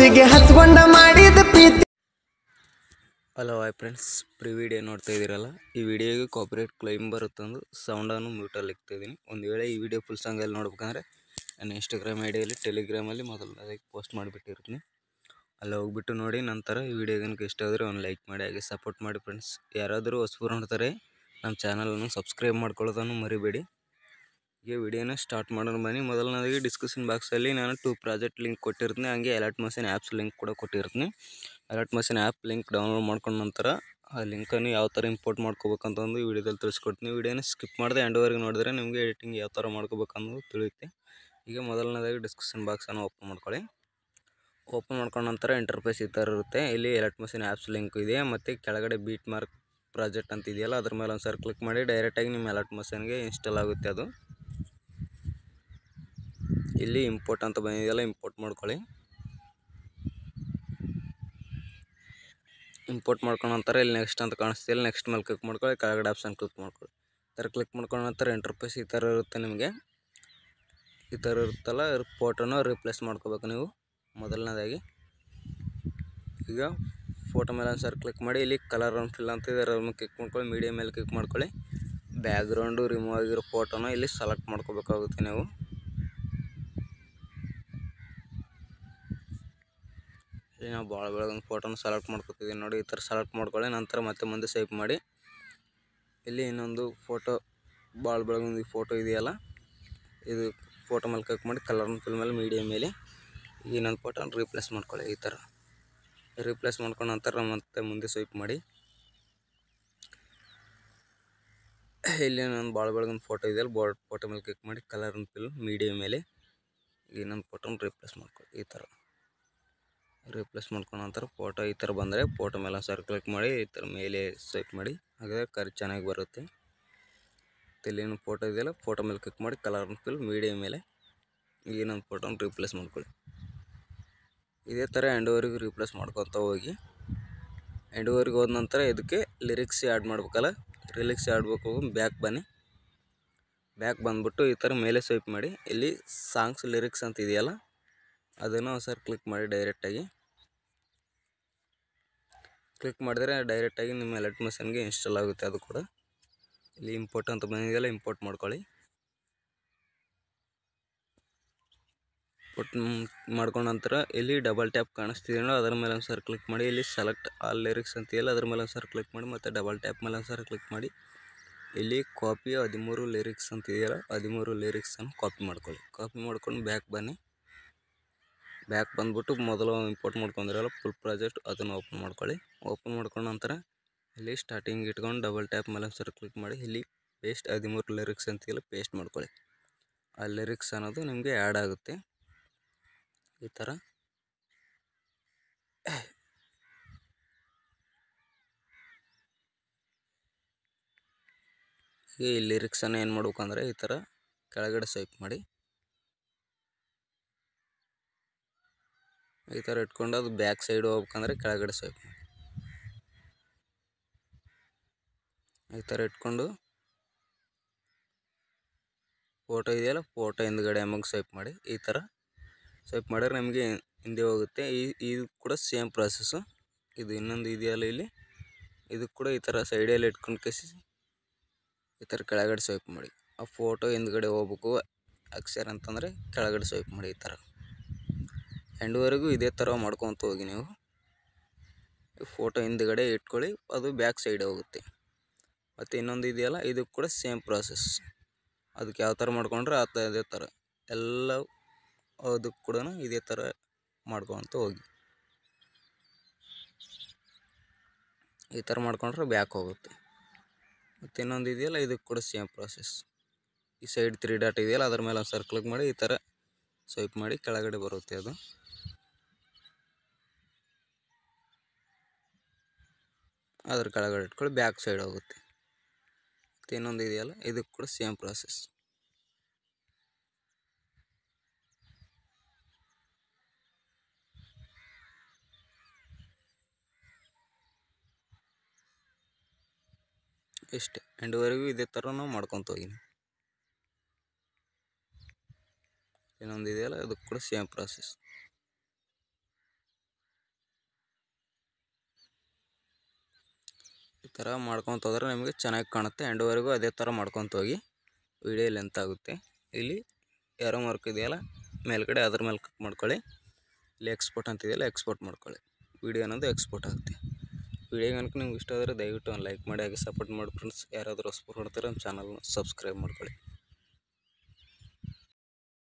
ಮುತ್ತಿಗೆ ಹಚ್ಕೊಂಡ ಮಾಡಿದ ಪ್ರೀತಿ. Hello hi friends, video ನೋಡ್ತಾ ಇದ್ದೀರಲ್ಲ, ಈ ವಿಡಿಯೋಗೆ ಕಾಪಿರೈಟ್ ಕ್ಲೈಮ್ ಬರುತ್ತಂದು ಸೌಂಡನ್ನು ಮ್ಯೂಟಲ್ಲಿ ಇಕ್ತಿದ್ದೀನಿ. ಒಂದು ವೇಳೆ ಈ ವಿಡಿಯೋ ಫುಲ್ ಸಾಂಗಲ್ಲಿ ನೋಡ್ಬೇಕಂದ್ರೆ ನಾನು ಇನ್ಸ್ಟಾಗ್ರಾಮ್ ಐಡಿಯಲ್ಲಿ ಟೆಲಿಗ್ರಾಮಲ್ಲಿ ಮೊದಲನೇದಾಗಿ ಪೋಸ್ಟ್ ಮಾಡಿಬಿಟ್ಟಿರ್ತೀನಿ. ಅಲ್ಲಿ ಹೋಗ್ಬಿಟ್ಟು ನೋಡಿ. ನಂತರ ಈ ವಿಡಿಯೋ ನನಗೆ ಇಷ್ಟ ಆದರೆ ಒಂದು ಲೈಕ್ ಮಾಡಿ, ಹಾಗೆ ಸಪೋರ್ಟ್ ಮಾಡಿ ಫ್ರೆಂಡ್ಸ್. ಯಾರಾದರೂ ಹೊಸಬರು ನೋಡ್ತಾರೆ ನಮ್ಮ ಚಾನಲನ್ನು ಸಬ್ಸ್ಕ್ರೈಬ್ ಮಾಡ್ಕೊಳ್ಳೋದನ್ನು ಮರಿಬೇಡಿ. ಈಗ ವಿಡಿಯೋನ ಸ್ಟಾರ್ಟ್ ಮಾಡೋಣ ಬನ್ನಿ. ಮೊದಲನೇದಾಗಿ ಡಿಸ್ಕ್ರಿಪ್ಷನ್ ಬಾಕ್ಸಲ್ಲಿ ನಾನು 2 ಪ್ರಾಜೆಕ್ಟ್ ಲಿಂಕ್ ಕೊಟ್ಟಿರ್ತೀನಿ, ಹಾಗೆ ಅಲರ್ಟ್ ಮಷೀನ್ ಆ್ಯಪ್ಸ್ ಲಿಂಕ್ ಕೂಡ ಕೊಟ್ಟಿರ್ತೀನಿ. Alert machine app link download ಮಾಡ್ಕೊಂಡ ನಂತರ ಆ ಲಿಂಕನ್ನು ಯಾವ ಥರ ಇಂಪೋರ್ಟ್ ಮಾಡ್ಕೋಬೇಕಂತಂದು ಈ ವಿಡಿಯೋದಲ್ಲಿ ತಿಳಿಸ್ಕೊಡ್ತೀನಿ. ವಿಡಿಯೋನ ಸ್ಕಿಪ್ ಮಾಡಿದೆ ಎಂಡ್ವರೆಗೆ ನೋಡಿದ್ರೆ ನಿಮಗೆ ಎಡಿಟಿಂಗ್ ಯಾವ ಥರ ಮಾಡ್ಕೋಬೇಕನ್ನೋದು ತಿಳಿಯುತ್ತೆ. ಈಗ ಮೊದಲನೇದಾಗಿ ಡಿಸ್ಕ್ರಿಪ್ಷನ್ ಬಾಕ್ಸನ್ನು ಓಪನ್ ಮಾಡ್ಕೊಳ್ಳಿ. ಓಪನ್ ಮಾಡ್ಕೊಂಡ ನಂತರ ಇಂಟರ್ಫೇಸ್ ಈ ಥರ ಇರುತ್ತೆ. ಇಲ್ಲಿ ಅಲರ್ಟ್ ಮಷೀನ್ ಆ್ಯಪ್ಸ್ ಲಿಂಕ್ ಇದೆ, ಮತ್ತು ಕೆಳಗಡೆ ಬೀಟ್ ಮಾರ್ಕ್ ಪ್ರಾಜೆಕ್ಟ್ ಅಂತ ಇದೆಯಲ್ಲ ಅದ್ರ ಮೇಲೆ ಒಂದು ಸಾರಿ ಕ್ಲಿಕ್ ಮಾಡಿ ಡೈರೆಕ್ಟಾಗಿ ನಿಮ್ಮ ಅಲರ್ಟ್ ಮಷೀನ್ಗೆ ಇನ್ಸ್ಟಾಲ್ ಆಗುತ್ತೆ. ಅದು ಇಲ್ಲಿ ಇಂಪೋರ್ಟ್ ಅಂತ ಬಂದಿದೆಯಲ್ಲ, ಇಂಪೋರ್ಟ್ ಮಾಡ್ಕೊಳ್ಳಿ. ಇಂಪೋರ್ಟ್ ಮಾಡ್ಕೊಂಡ ನಂತರ ಇಲ್ಲಿ ನೆಕ್ಸ್ಟ್ ಅಂತ ಕಾಣಿಸ್ತಿಲ್ಲ, ನೆಕ್ಸ್ಟ್ ಮೇಲೆ ಕ್ಲಿಕ್ ಮಾಡ್ಕೊಳ್ಳಿ. ಕೆಳಗಡೆ ಆಪ್ಷನ್ ಕ್ಲಿಕ್ ಮಾಡ್ಕೊಳ್ಳಿ. ಈ ಥರ ಕ್ಲಿಕ್ ಮಾಡ್ಕೊಂಡ ನಂತರ ಇಂಟರ್ಫೇಸ್ ಈ ಥರ ಇರುತ್ತೆ. ನಿಮಗೆ ಈ ಥರ ಇರುತ್ತಲ್ಲ, ಫೋಟೋನ ರಿಪ್ಲೇಸ್ ಮಾಡ್ಕೋಬೇಕು ನೀವು ಮೊದಲನೇದಾಗಿ. ಈಗ ಫೋಟೋ ಮೇಲೆ ಒಂದು ಸಾರಿ ಕ್ಲಿಕ್ ಮಾಡಿ, ಇಲ್ಲಿ ಕಲರ್ ಆ್ಯಂಡ್ ಫಿಲ್ ಅಂತ ಇದೆ, ಅದನ್ನು ಕ್ಲಿಕ್ ಮಾಡ್ಕೊಳ್ಳಿ. ಮೀಡಿಯಾ ಮೇಲೆ ಕ್ಲಿಕ್ ಮಾಡ್ಕೊಳ್ಳಿ. ಬ್ಯಾಕ್ಗ್ರೌಂಡು ರಿಮೂವ್ ಆಗಿರೋ ಫೋಟೋನ ಇಲ್ಲಿ ಸೆಲೆಕ್ಟ್ ಮಾಡ್ಕೋಬೇಕಾಗುತ್ತೆ ನೀವು. ಇಲ್ಲಿ ನಾವು ಭಾಳ ಬೆಳಗೊಂದು ಫೋಟೋನ ಸೆಲೆಕ್ಟ್ ಮಾಡ್ಕೊತಿದ್ದೀವಿ ನೋಡಿ. ಈ ಥರ ಸೆಲೆಕ್ಟ್ ಮಾಡ್ಕೊಳ್ಳಿ. ನಂತರ ಮತ್ತೆ ಮುಂದೆ ಸ್ವೈಪ್ ಮಾಡಿ, ಇಲ್ಲಿ ಇನ್ನೊಂದು ಫೋಟೋ ಭಾಳ ಬೆಳಗೊಂದು ಈ ಫೋಟೋ ಇದೆಯಲ್ಲ, ಇದು ಫೋಟೋ ಮೇಲೆ ಕ್ಲಿಕ್ ಮಾಡಿ ಕಲರ್ ಫಿಲ್ ಮೇಲೆ ಮೀಡಿಯಾ ಮೇಲೆ ಈಗ ಇನ್ನೊಂದು ಫೋಟೋನ ರೀಪ್ಲೇಸ್ ಮಾಡ್ಕೊಳ್ಳಿ. ಈ ಥರ ರೀಪ್ಲೇಸ್ ಮಾಡ್ಕೊಂಡ ನಂತರ ಮತ್ತೆ ಮುಂದೆ ಸ್ವೈಪ್ ಮಾಡಿ, ಇಲ್ಲಿ ಇನ್ನೊಂದು ಭಾಳ ಬೆಳಗೊಂದು ಫೋಟೋ ಇದೆಯಲ್ಲ, ಫೋಟೋ ಮೇಲೆ ಕ್ಲಿಕ್ ಮಾಡಿ ಕಲರ್ ಫಿಲ್ ಮೀಡಿಯಾ ಮೇಲೆ ಈಗ ಇನ್ನೊಂದು ಫೋಟೋನ ರೀಪ್ಲೇಸ್ ಮಾಡ್ಕೊಳ್ಳಿ. ಈ ಥರ ರೀಪ್ಲೇಸ್ ಮಾಡ್ಕೊಂಡ ನಂತರ ಫೋಟೋ ಈ ಥರ ಬಂದರೆ ಫೋಟೋ ಮೇಲೆ ಸರ್ ಕ್ಲಿಕ್ ಮಾಡಿ ಈ ಥರ ಮೇಲೆ ಸ್ವೈಪ್ ಮಾಡಿ, ಹಾಗಾದರೆ ಚೆನ್ನಾಗಿ ಬರುತ್ತೆ. ಇಲ್ಲೇನು ಫೋಟೋ ಇದೆಯಲ್ಲ, ಫೋಟೋ ಮೇಲೆ ಕ್ಲಿಕ್ ಮಾಡಿ ಕಲರ್ ಫಿಲ್ ಮೀಡಿಯಾ ಮೇಲೆ ಈಗ ಇನ್ನೊಂದು ಫೋಟೋನ ರೀಪ್ಲೇಸ್ ಮಾಡ್ಕೊಳ್ಳಿ. ಇದೇ ಥರ ಎಂಡ್ವರೆಗೂ ರೀಪ್ಲೇಸ್ ಮಾಡ್ಕೊತ ಹೋಗಿ. ಎಂಡ್ವರೆಗೆ ಹೋದ ನಂತರ ಇದಕ್ಕೆ ಲಿರಿಕ್ಸ್ ಆ್ಯಡ್ ಮಾಡ್ಬೇಕಲ್ಲ, ಲಿರಿಕ್ಸ್ ಆಡಬೇಕು. ಬ್ಯಾಕ್ ಬನ್ನಿ. ಬ್ಯಾಕ್ ಬಂದುಬಿಟ್ಟು ಈ ಥರ ಮೇಲೆ ಸ್ವೈಪ್ ಮಾಡಿ, ಇಲ್ಲಿ ಸಾಂಗ್ಸ್ ಲಿರಿಕ್ಸ್ ಅಂತ ಇದೆಯಲ್ಲ ಅದನ್ನು ಸರ್ ಕ್ಲಿಕ್ ಮಾಡಿ. ಡೈರೆಕ್ಟಾಗಿ ಕ್ಲಿಕ್ ಮಾಡಿದ್ರೆ ಡೈರೆಕ್ಟಾಗಿ ನಿಮ್ಮ ಅಲರ್ಟ್ ಮಷೀನ್ಗೆ ಇನ್ಸ್ಟಾಲ್ ಆಗುತ್ತೆ. ಅದು ಕೂಡ ಇಲ್ಲಿ ಇಂಪೋರ್ಟ್ ಅಂತ ಬಂದಿದೆಯಲ್ಲ, ಇಂಪೋರ್ಟ್ ಮಾಡ್ಕೊಳ್ಳಿ. ಇಂಪೋರ್ಟ್ ಮಾಡ್ಕೊಂಡ ನಂತರ ಇಲ್ಲಿ ಡಬಲ್ ಟ್ಯಾಪ್ ಕಾಣಿಸ್ತಿದೆಯಲ್ಲ, ಅದರ ಮೇಲೆ ಒಂದು ಸರ್ ಕ್ಲಿಕ್ ಮಾಡಿ, ಇಲ್ಲಿ ಸೆಲೆಕ್ಟ್ ಆಲ್ ಲಿರಿಕ್ಸ್ ಅಂತಿದೆಯಲ್ಲ ಅದ್ರ ಮೇಲೆ ಒಂದು ಸರ್ ಕ್ಲಿಕ್ ಮಾಡಿ, ಮತ್ತು ಡಬಲ್ ಟ್ಯಾಪ್ ಮೇಲೆ ಒಂದು ಸರ್ ಕ್ಲಿಕ್ ಮಾಡಿ, ಇಲ್ಲಿ ಕಾಪಿ 13 ಲಿರಿಕ್ಸ್ ಅಂತಿದೆಯಲ್ಲ 13 ಲಿರಿಕ್ಸನ್ನು ಕಾಪಿ ಮಾಡ್ಕೊಳ್ಳಿ. ಕಾಪಿ ಮಾಡ್ಕೊಂಡು ಬ್ಯಾಕ್ ಬನ್ನಿ. ಬ್ಯಾಕ್ ಬಂದುಬಿಟ್ಟು ಮೊದಲು ಇಂಪೋರ್ಟ್ ಮಾಡ್ಕೊಂಡಿರಲ್ಲ ಫುಲ್ ಪ್ರಾಜೆಕ್ಟ್, ಅದನ್ನು ಓಪನ್ ಮಾಡ್ಕೊಳ್ಳಿ. ಓಪನ್ ಮಾಡ್ಕೊಂಡ ನಂತರ ಇಲ್ಲಿ ಸ್ಟಾರ್ಟಿಂಗ್ ಇಟ್ಕೊಂಡು ಡಬಲ್ ಟ್ಯಾಪ್ ಮೇಲೆ ಒಂದು ಸರಿ ಕ್ಲಿಕ್ ಮಾಡಿ, ಇಲ್ಲಿ ಪೇಸ್ಟ್ 13 ಲಿರಿಕ್ಸ್ ಅಂತಿಲ್ಲ ಪೇಸ್ಟ್ ಮಾಡ್ಕೊಳ್ಳಿ. ಆ ಲಿರಿಕ್ಸ್ ಅನ್ನೋದು ನಿಮಗೆ ಆ್ಯಡ್ ಆಗುತ್ತೆ ಈ ಥರ. ಈ ಲಿರಿಕ್ಸನ್ನು ಏನು ಮಾಡ್ಬೇಕಂದ್ರೆ ಈ ಥರ ಕೆಳಗಡೆ ಸ್ವೈಪ್ ಮಾಡಿ, ಈ ಥರ ಇಟ್ಕೊಂಡು ಅದು ಬ್ಯಾಕ್ ಸೈಡ್ ಹೋಗ್ಬೇಕಂದ್ರೆ ಕೆಳಗಡೆ ಸ್ವೈಪ್ ಮಾಡಿ. ಈ ಥರ ಇಟ್ಕೊಂಡು ಫೋಟೋ ಇದೆಯಲ್ಲ, ಫೋಟೋ ಹಿಂದ್ಗಡೆ ಅಮ್ಮಗೆ ಸ್ವೈಪ್ ಮಾಡಿ. ಈ ಥರ ಸ್ವೈಪ್ ಮಾಡಿದ್ರೆ ನಮಗೆ ಹಿಂದೆ ಹೋಗುತ್ತೆ. ಇದು ಕೂಡ ಸೇಮ್ ಪ್ರಾಸೆಸ್ಸು. ಇದು ಇನ್ನೊಂದು ಇದೆಯಲ್ಲ ಇಲ್ಲಿ, ಇದು ಕೂಡ ಈ ಥರ ಸೈಡಲ್ಲಿ ಇಟ್ಕೊಂಡು ಕೇಸಿ ಈ ಥರ ಕೆಳಗಡೆ ಸ್ವೈಪ್ ಮಾಡಿ. ಆ ಫೋಟೋ ಹಿಂದ್ಗಡೆ ಹೋಗ್ಬೇಕು ಅಕ್ಷರ ಅಂತಂದರೆ ಕೆಳಗಡೆ ಸ್ವೈಪ್ ಮಾಡಿ. ಈ ಥರ ಎಂಡ್ವರೆಗೂ ಇದೇ ಥರ ಮಾಡ್ಕೊತ ಹೋಗಿ ನೀವು. ಫೋಟೋ ಹಿಂದ್ಗಡೆ ಇಟ್ಕೊಳ್ಳಿ, ಅದು ಬ್ಯಾಕ್ ಸೈಡ್ ಹೋಗುತ್ತೆ. ಮತ್ತು ಇನ್ನೊಂದು ಇದೆಯಲ್ಲ, ಇದು ಕೂಡ ಸೇಮ್ ಪ್ರಾಸೆಸ್. ಅದಕ್ಕೆ ಯಾವ ಥರ ಮಾಡ್ಕೊಂಡ್ರೆ ಅದೇ ಥರ ಎಲ್ಲ ಅದಕ್ಕೆ ಕೂಡ ಇದೇ ಥರ ಮಾಡ್ಕೊತ ಹೋಗಿ. ಈ ಥರ ಮಾಡ್ಕೊಂಡ್ರೆ ಬ್ಯಾಕ್ ಹೋಗುತ್ತೆ. ಮತ್ತು ಇನ್ನೊಂದು ಇದೆಯಲ್ಲ, ಇದಕ್ಕೆ ಕೂಡ ಸೇಮ್ ಪ್ರಾಸೆಸ್. ಈ ಸೈಡ್ 3 ಡಾಟ್ ಇದೆಯಲ್ಲ ಅದ್ರ ಮೇಲೆ ಒಂದು ಸರ್ ಕ್ಲಿಕ್ ಮಾಡಿ ಈ ಥರ ಸ್ವೈಪ್ ಮಾಡಿ ಕೆಳಗಡೆ ಬರುತ್ತೆ. ಅದು ಅದ್ರ ಕೆಳಗಡೆ ಇಟ್ಕೊಳ್ಳಿ, ಬ್ಯಾಕ್ ಸೈಡ್ ಹೋಗುತ್ತೆ. ಮತ್ತು ಇನ್ನೊಂದು ಇದೆಯಲ್ಲ, ಇದಕ್ಕೆ ಕೂಡ ಸೇಮ್ ಪ್ರಾಸೆಸ್. ಇಷ್ಟೇ, ಎಂಡ್ವರೆಗೂ ಇದೇ ಥರ ನಾವು ಮಾಡ್ಕೊತ ಹೋಗಿ. ಇನ್ನೊಂದು ಇದೆಯಲ್ಲ, ಅದಕ್ಕೆ ಕೂಡ ಸೇಮ್ ಪ್ರಾಸೆಸ್. ಥರ ಮಾಡ್ಕೊತ ಹೋದ್ರೆ ನಿಮಗೆ ಚೆನ್ನಾಗಿ ಕಾಣುತ್ತೆ. ಎಂಡ್ವರೆಗೂ ಅದೇ ಥರ ಮಾಡ್ಕೊತ ಹೋಗಿ. ವಿಡಿಯೋ ಲೆಂತ್ ಆಗುತ್ತೆ. ಇಲ್ಲಿ ಯಾರೋ ಮಾರ್ಕ್ ಇದೆಯಲ್ಲ ಮೇಲ್ಗಡೆ ಅದ್ರ ಮೇಲೆ ಕ್ಲಿಕ್ ಮಾಡ್ಕೊಳ್ಳಿ. ಇಲ್ಲಿ ಎಕ್ಸ್ಪೋರ್ಟ್ ಅಂತಿದೆಯಲ್ಲ ಎಕ್ಸ್ಪೋರ್ಟ್ ಮಾಡ್ಕೊಳ್ಳಿ. ವಿಡಿಯೋ ಅನ್ನೋದು ಎಕ್ಸ್ಪೋರ್ಟ್ ಆಗುತ್ತೆ. ವಿಡಿಯೋ ಕనుక ನಿಮ್ಗೆ ಇಷ್ಟ ಆದರೆ ದಯವಿಟ್ಟು ಒಂದು ಲೈಕ್ ಮಾಡಿ, ಹಾಗೆ ಸಪೋರ್ಟ್ ಮಾಡಿ ಫ್ರೆಂಡ್ಸ್. ಯಾರಾದರೂ ಹೊಸಬರು ನೋಡ್ತಾರೆ ನಮ್ಮ ಚಾನಲ್ನ ಸಬ್ಸ್ಕ್ರೈಬ್ ಮಾಡ್ಕೊಳ್ಳಿ.